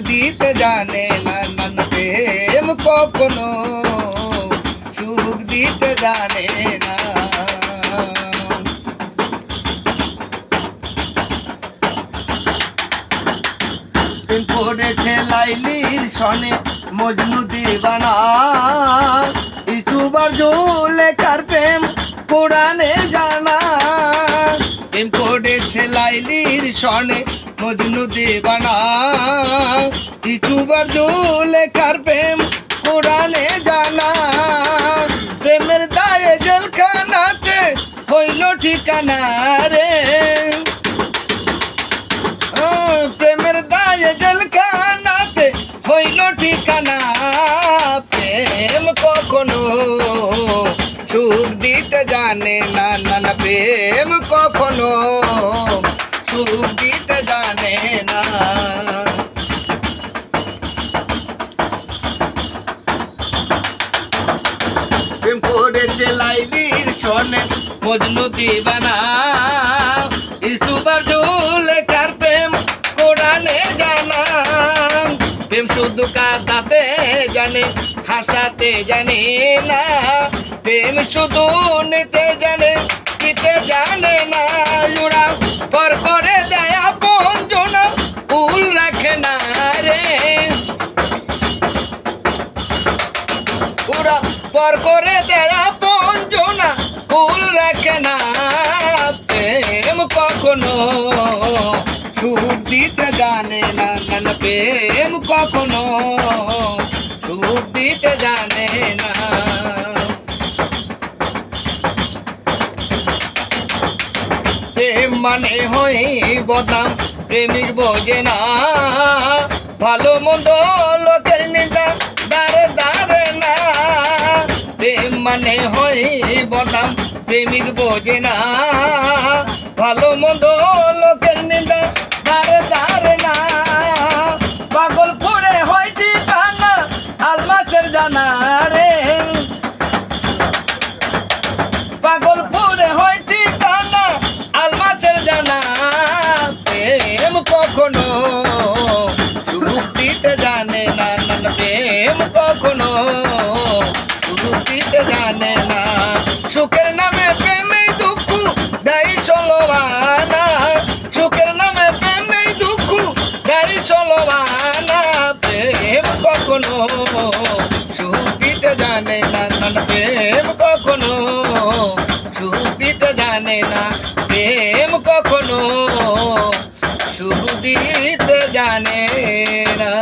দিতে জানে না, নানা প্রেম কখনো সুখ দিতে জানে না। প্রেম করেছে লাইলির সনে মজনু দিবানা, ইচুবার জুলেখার প্রেম কোরআনে জানা। প্রেম করেছে লাইলির সনে মজনু দিবানা, ইচুবার জুলেখার প্রেম কোরআনে জানা। প্রেমের দায়ে জেলখানাতে হইল ঠিকানা রে, প্রেমের দায়ে জেলখানাতে হইল ঠিকানা। প্রেম কখনো সুখ দিতে জানে না, নানা প্রেম কখনো সুখ দিতে জানে না। প্রেম করেছে লাইলির সনে মজনু দিবানা, ইসুবার জুলেখার প্রেম কোরআনে জানা। প্রেম শুধু কাঁদাতে জানে, হাসাতে জানে না। প্রেম শুধু নিতে জানে, দিতে জানে না। ওরা পর করে দেয় আপন জনা, উল রাখে না রে। ওরা পর করে দেয় আপন জনা, উল রাখে না। প্রেম কখনো সুখ দিতে জানে না, নানা প্রেম কখনো সুখ দিতে জানে না। প্রেম মানে হই বদনাম, প্রেমিক বোঝে না। ভালো মন্দ লোকের নিন্দা দাঁড়ে দাঁড়ে না। প্রেম মানে হই বদনাম, প্রেমিক বোঝে না। ভালো মন্দ লোকের নিন্দা দাঁড়ে দাঁড়ে না। পাগল করে হয় ঠিকানা আলমাচের জানা রে, পাগল করে হয় ঠিকানা আলমাচের জানা। প্রেম কখনো সুখ দিতে জানে না, নানা প্রেম কখনো সুখ দিতে জানে না। সুখের নামে প্রেমে দুঃখ দেয় চলবানা, সুখের নামে প্রেমে দুঃখ দেয় চলবানা। প্রেম কখনো সুখ দিতে জানে না, নানা প্রেম কখনো সুখ দিতে জানে না। প্রেম কখনো সুখ দিতে জানে না।